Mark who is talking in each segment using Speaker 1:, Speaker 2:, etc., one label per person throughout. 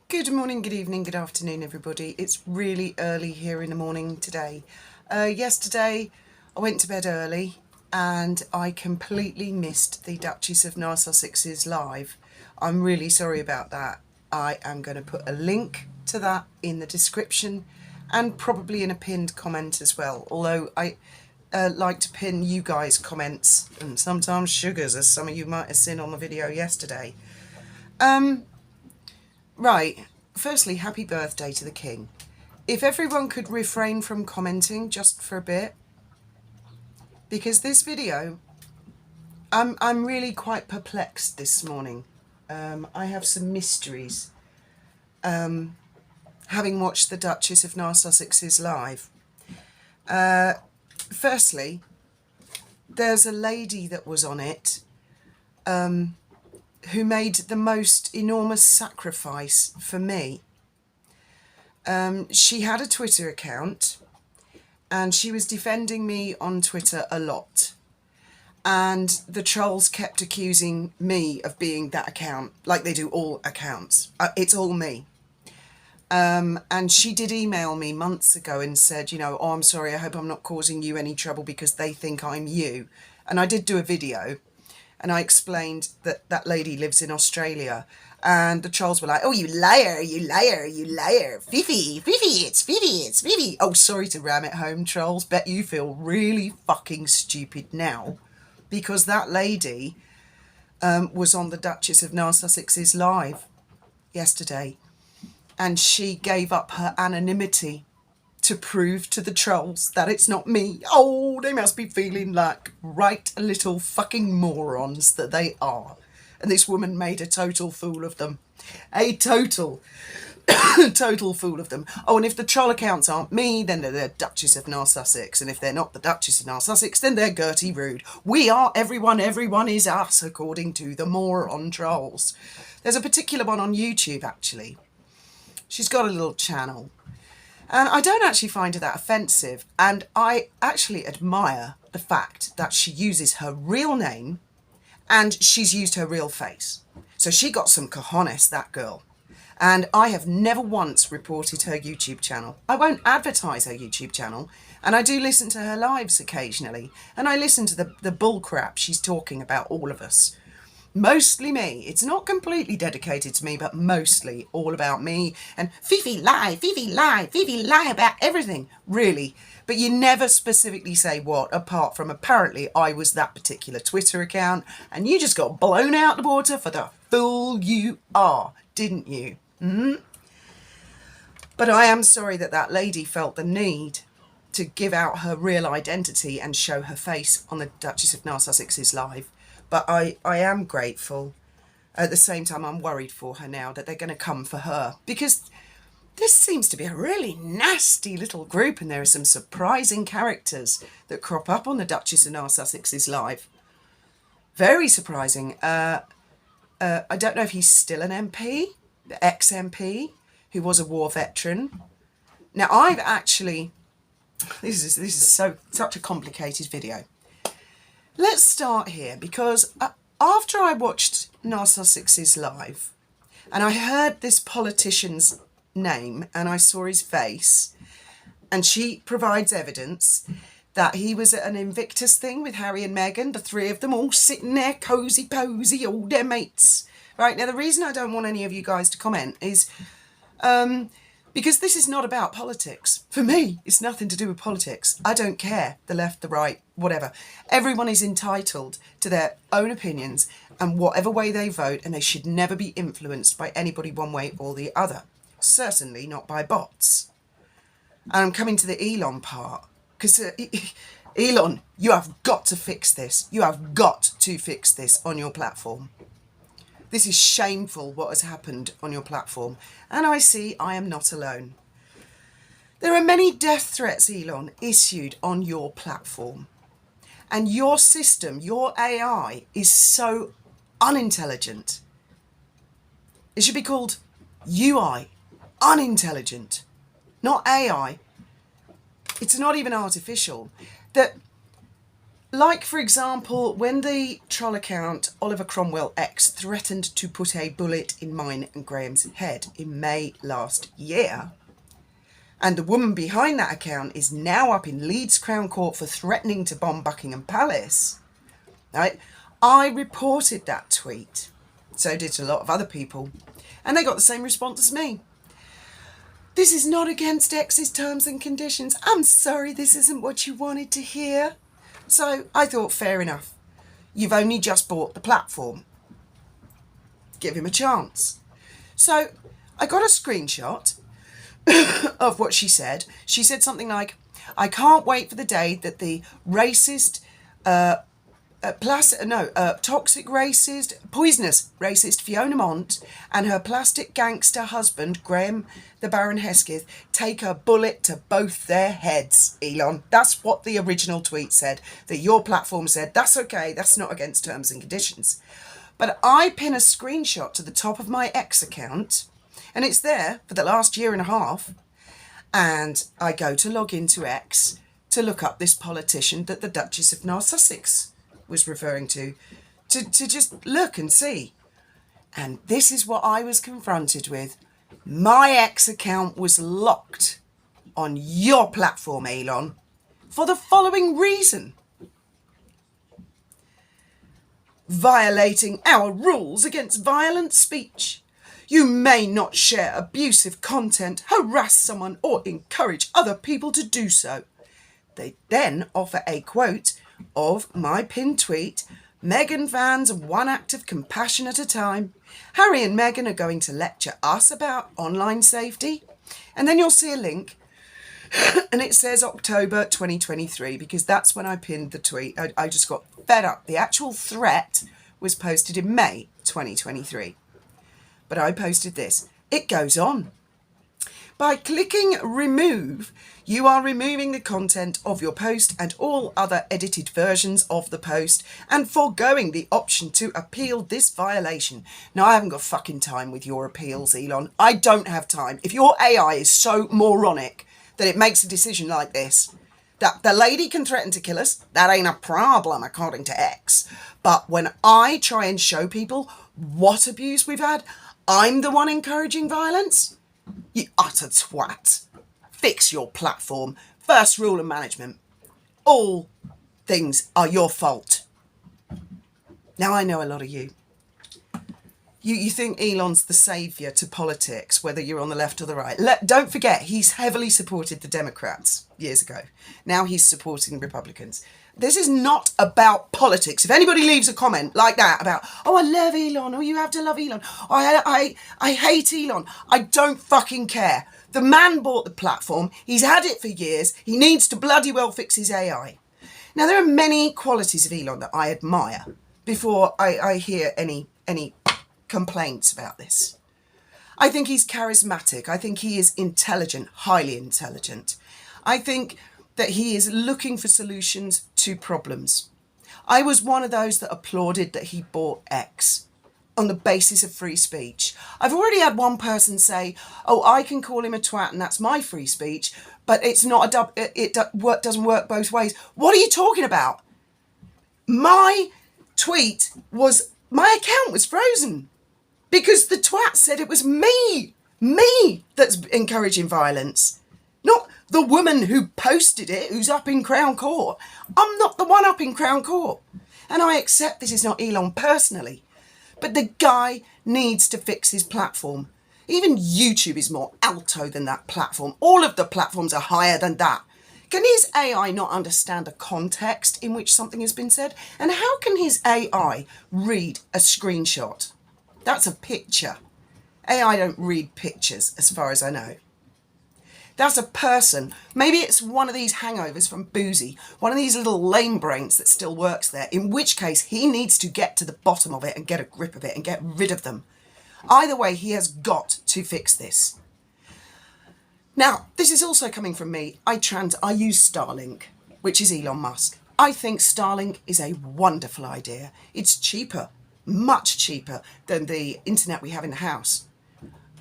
Speaker 1: Good morning, good evening, good afternoon, everybody. It's really early here in the morning today. Yesterday, I went to bed early and I completely missed the Duchess of N live. I'm really sorry about that. I am going to put a link to that in the description and probably in a pinned comment as well. Although I like to pin you guys' comments and sometimes Sugar's, as some of you might have seen on the video yesterday. Right, firstly, happy birthday to the King. If everyone could refrain from commenting just for a bit, because this video, I'm really quite perplexed this morning. I have some mysteries. Having watched the Duchess of N live. Firstly, there's a lady that was on it who made the most enormous sacrifice for me. She had a Twitter account and she was defending me on Twitter a lot. And the trolls kept accusing me of being that account, like they do all accounts. It's all me. And she did email me months ago and said, oh, I'm sorry, I hope I'm not causing you any trouble because they think I'm you. And I did do a video and I explained that that lady lives in Australia. And the trolls were like, oh, you liar, you liar, you liar. Fifi, it's Fifi, it's Fifi. Oh, sorry to ram it home, trolls. Bet you feel really fucking stupid now. Because that lady was on the Duchess of N live yesterday. And she gave up her anonymity to prove to the trolls that it's not me. Oh, they must be feeling like right little fucking morons that they are. And this woman made a total fool of them. A total fool of them. Oh, and if the troll accounts aren't me, then they're the Duchess of N. And if they're not the Duchess of N, then they're Gertie Rude. We are everyone is us, according to the moron trolls. There's a particular one on YouTube, actually. She's got a little channel. And I don't actually find her that offensive. And I actually admire the fact that she uses her real name and she's used her real face. So she got some cojones, that girl. And I have never once reported her YouTube channel. I won't advertise her YouTube channel. And I do listen to her lives occasionally. And I listen to the bull crap she's talking about all of us. Mostly me. It's not completely dedicated to me, but mostly all about me. And Fifi lie about everything, really. But you never specifically say what, apart from apparently I was that particular Twitter account, and you just got blown out the water for the fool you are, didn't you? But I am sorry that that lady felt the need to give out her real identity and show her face on the Duchess of N live. But I am grateful. At the same time, I'm worried for her now that they're going to come for her. Because this seems to be a really nasty little group and there are some surprising characters that crop up on the Duchess of N live. Very surprising. I don't know if he's still an MP, ex-MP, who was a war veteran. Now, I've actually... This is such a complicated video. Let's start here, because after I watched N live and I heard this politician's name and I saw his face, and she provides evidence that he was at an Invictus thing with Harry and Meghan, the three of them all sitting there cosy posy, all their mates. Right, now the reason I don't want any of you guys to comment is because this is not about politics. For me, it's nothing to do with politics. I don't care, the left, the right, whatever. Everyone is entitled to their own opinions and whatever way they vote, and they should never be influenced by anybody one way or the other. Certainly not by bots. And I'm coming to the Elon part, because Elon, you have got to fix this. You have got to fix this on your platform. This is shameful what has happened on your platform. And I see I am not alone. There are many death threats, Elon, issued on your platform. And your system, your AI, is so unintelligent. It should be called UI, unintelligent, not AI. It's not even artificial. That Like, for example, when the troll account Oliver Cromwell X threatened to put a bullet in mine and Graham's head in May last year, and the woman behind that account is now up in Leeds Crown Court for threatening to bomb Buckingham Palace, right? I reported that tweet. So did a lot of other people. And they got the same response as me. This is not against X's terms and conditions. I'm sorry, this isn't what you wanted to hear. So I thought, fair enough. You've only just bought the platform. Give him a chance. So I got a screenshot of what she said. She said something like, I can't wait for the day that the racist, toxic racist, poisonous racist Fiona Mont and her plastic gangster husband, Graham the Baron Hesketh, take a bullet to both their heads, Elon. That's what the original tweet said, that your platform said. That's okay, that's not against terms and conditions. But I pin a screenshot to the top of my X account, and it's there for the last year and a half, and I go to log into X to look up this politician that the Duchess of N Sussex was referring to just look and see. And this is what I was confronted with. My X account was locked on your platform, Elon, for the following reason. Violating our rules against violent speech. You may not share abusive content, harass someone, or encourage other people to do so. They then offer a quote of my pinned tweet, Meghan fans one act of compassion at a time. Harry and Meghan are going to lecture us about online safety. And then you'll see a link and it says October 2023 because that's when I pinned the tweet. I just got fed up. The actual threat was posted in May 2023. But I posted this. It goes on. By clicking remove, you are removing the content of your post and all other edited versions of the post and foregoing the option to appeal this violation. Now, I haven't got fucking time with your appeals, Elon. I don't have time. If your AI is so moronic that it makes a decision like this, that the lady can threaten to kill us, that ain't a problem according to X. But when I try and show people what abuse we've had, I'm the one encouraging violence. You utter twat. Fix your platform. First rule of management. All things are your fault. Now, I know a lot of you. You think Elon's the saviour to politics, whether you're on the left or the right. Don't forget, he's heavily supported the Democrats years ago. Now he's supporting Republicans. This is not about politics. If anybody leaves a comment like that about, oh, I love Elon, or you have to love Elon, I hate Elon, I don't fucking care. The man bought the platform. He's had it for years. He needs to bloody well fix his AI. Now, there are many qualities of Elon that I admire before I hear any complaints about this. I think he's charismatic. I think he is intelligent, highly intelligent. I think that he is looking for solutions to problems. I was one of those that applauded that he bought X on the basis of free speech. I've already had one person say, oh, I can call him a twat and that's my free speech, but it's not it doesn't work both ways. What are you talking about? My account was frozen because the twat said it was me that's encouraging violence, not the woman who posted it, who's up in Crown Court. I'm not the one up in Crown Court. And I accept this is not Elon personally, but the guy needs to fix his platform. Even YouTube is more alto than that platform. All of the platforms are higher than that. Can his AI not understand the context in which something has been said? And how can his AI read a screenshot? That's a picture. AI don't read pictures, as far as I know. That's a person. Maybe it's one of these hangovers from Boozy, one of these little lame brains that still works there, in which case he needs to get to the bottom of it and get a grip of it and get rid of them. Either way, he has got to fix this. Now, this is also coming from me. I use Starlink, which is Elon Musk. I think Starlink is a wonderful idea. It's cheaper, much cheaper than the internet we have in the house.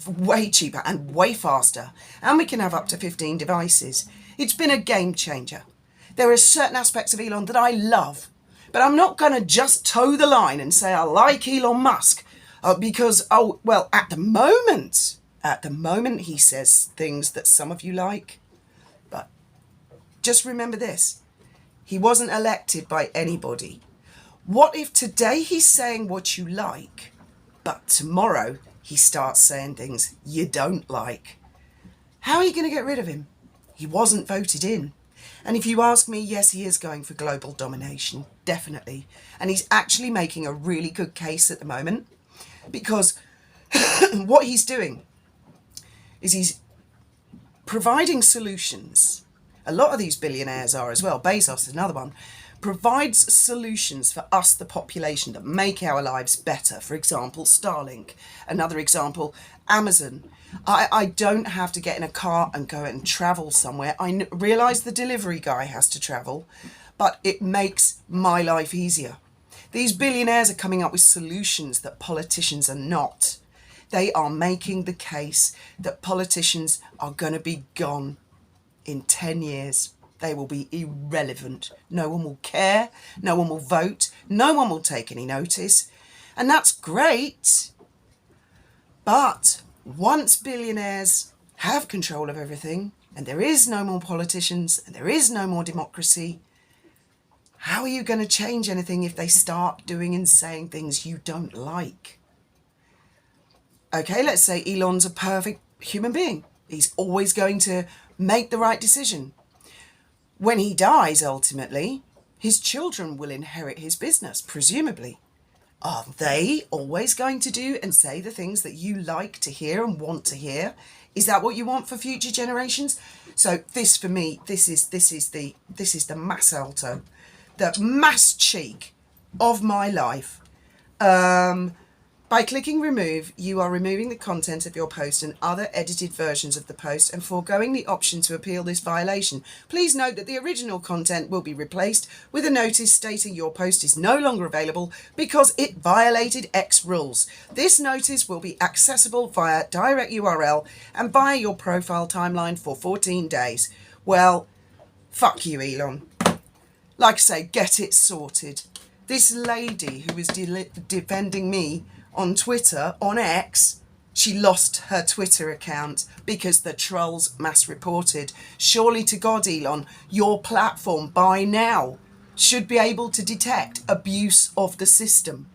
Speaker 1: Way cheaper and way faster, and we can have up to 15 devices. It's been a game changer. There are certain aspects of Elon that I love, But I'm not going to just toe the line and say I like Elon Musk because, oh, well, at the moment he says things that some of you like. But just remember this, he wasn't elected by anybody. What if today he's saying what you like, but tomorrow he starts saying things you don't like? How are you going to get rid of him? He wasn't voted in. And if you ask me, yes, he is going for global domination, definitely. And he's actually making a really good case at the moment, because what he's doing is he's providing solutions. A lot of these billionaires are as well. Bezos is another one. Provides solutions for us, the population, that make our lives better. For example, Starlink. Another example, Amazon. I don't have to get in a car and go and travel somewhere. I realise the delivery guy has to travel, but it makes my life easier. These billionaires are coming up with solutions that politicians are not. They are making the case that politicians are going to be gone in 10 years. They will be irrelevant. No one will care. No one will vote. No one will take any notice. And that's great. But once billionaires have control of everything, and there is no more politicians, and there is no more democracy, how are you going to change anything if they start doing and saying things you don't like? Okay, let's say Elon's a perfect human being. He's always going to make the right decision. When he dies, ultimately, his children will inherit his business, presumably. Are they always going to do and say the things that you like to hear and want to hear? Is that what you want for future generations? So this, for me, this is the mass alto, the mass cheek of my life. By clicking remove, you are removing the content of your post and other edited versions of the post and foregoing the option to appeal this violation. Please note that the original content will be replaced with a notice stating your post is no longer available because it violated X rules. This notice will be accessible via direct URL and via your profile timeline for 14 days. Well, fuck you, Elon. Like I say, get it sorted. This lady who was defending me on Twitter, on X, she lost her Twitter account because the trolls mass reported. Surely to God, Elon, your platform by now should be able to detect abuse of the system.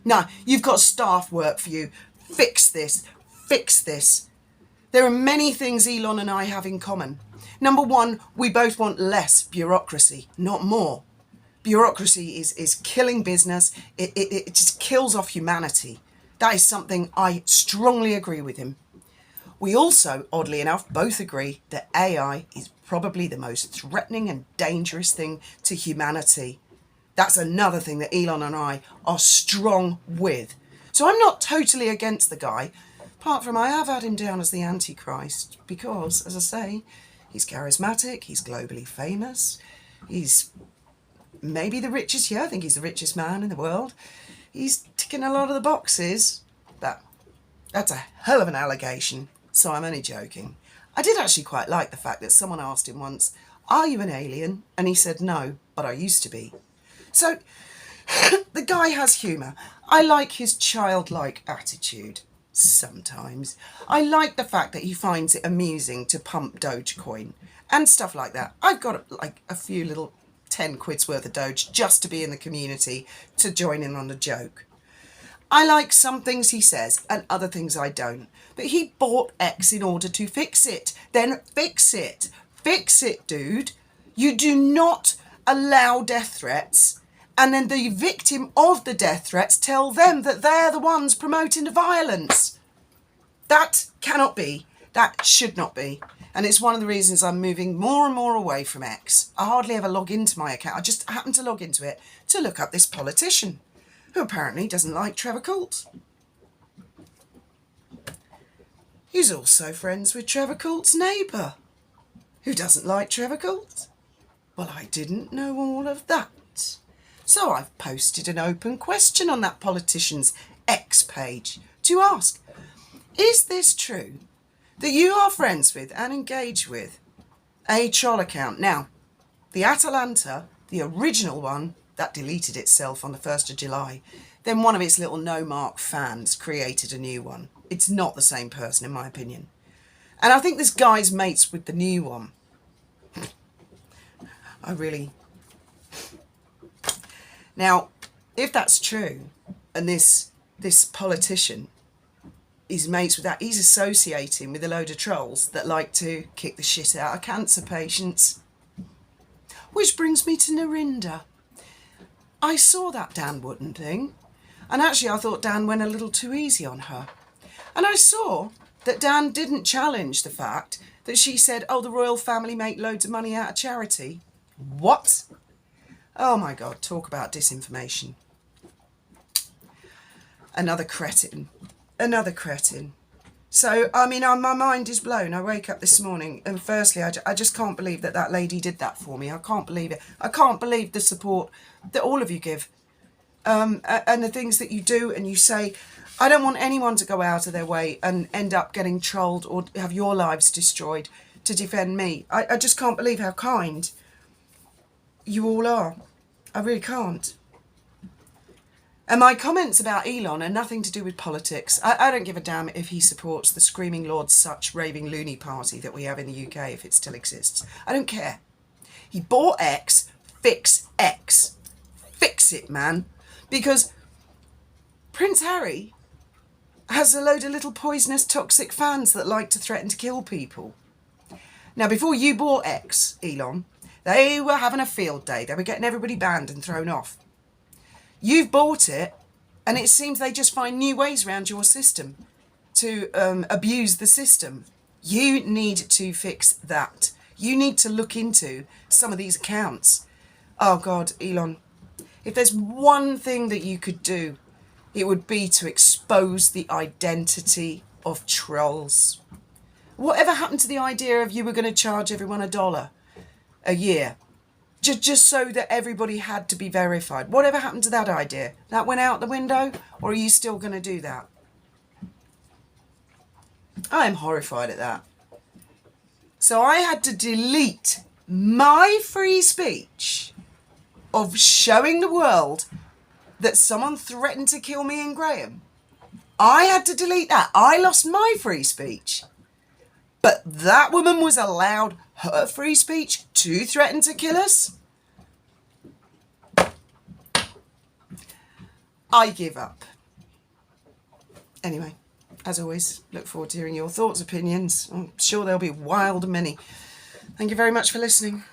Speaker 1: Now, you've got staff work for you. Fix this. Fix this. There are many things Elon and I have in common. Number one, we both want less bureaucracy, not more. Bureaucracy is killing business. It just kills off humanity. That is something I strongly agree with him. We also, oddly enough, both agree that AI is probably the most threatening and dangerous thing to humanity. That's another thing that Elon and I are strong with. So I'm not totally against the guy, apart from I have had him down as the Antichrist because, as I say, he's charismatic, he's globally famous, he's maybe the richest, I think he's the richest man in the world. He's ticking a lot of the boxes, but that's a hell of an allegation, so I'm only joking. I did actually quite like the fact that someone asked him once, are you an alien? And he said, no, but I used to be. So the guy has humour. I like his childlike attitude sometimes. I like the fact that he finds it amusing to pump Dogecoin and stuff like that. I've got like a few little 10 quid's worth of Doge just to be in the community, to join in on the joke. I like some things he says and other things I don't. But he bought X in order to fix it. Then fix it. Fix it, dude. You do not allow death threats and then the victim of the death threats tell them that they're the ones promoting the violence. That cannot be. That should not be. And it's one of the reasons I'm moving more and more away from X. I hardly ever log into my account. I just happen to log into it to look up this politician who apparently doesn't like Trevor Coult. He's also friends with Trevor Coult's neighbour, who doesn't like Trevor Coult. Well, I didn't know all of that. So I've posted an open question on that politician's X page to ask, is this true that you are friends with and engage with a troll account? Now, the Atalanta, the original one, that deleted itself on the 1st of July. Then one of its little no-mark fans created a new one. It's not the same person, in my opinion. And I think this guy's mates with the new one. Now, if that's true, and this politician is mates with that, he's associating with a load of trolls that like to kick the shit out of cancer patients. Which brings me to Narinda. I saw that Dan Wootton thing, and actually I thought Dan went a little too easy on her. And I saw that Dan didn't challenge the fact that she said, oh, the royal family make loads of money out of charity. What? Oh my God, talk about disinformation. Another cretin. Another cretin. So, I mean, my mind is blown. I wake up this morning and firstly, I just can't believe that that lady did that for me. I can't believe it. I can't believe the support that all of you give and the things that you do and you say. I don't want anyone to go out of their way and end up getting trolled or have your lives destroyed to defend me. I just can't believe how kind you all are. I really can't. And my comments about Elon are nothing to do with politics. I don't give a damn if he supports the screaming Lord Such raving loony party that we have in the UK, if it still exists. I don't care. He bought X, fix X. Fix it, man. Because Prince Harry has a load of little poisonous toxic fans that like to threaten to kill people. Now, before you bought X, Elon, they were having a field day. They were getting everybody banned and thrown off. You've bought it, and it seems they just find new ways around your system to abuse the system. You need to fix that. You need to look into some of these accounts. Oh God, Elon, if there's one thing that you could do, it would be to expose the identity of trolls. Whatever happened to the idea of you were going to charge everyone $1 a year? Just so that everybody had to be verified. Whatever happened to that idea? That went out the window? Or are you still going to do that? I am horrified at that. So I had to delete my free speech of showing the world that someone threatened to kill me and Graham. I had to delete that. I lost my free speech. But that woman was allowed her free speech to threaten to kill us? I give up. Anyway, as always, look forward to hearing your thoughts, opinions. I'm sure there'll be wild many. Thank you very much for listening.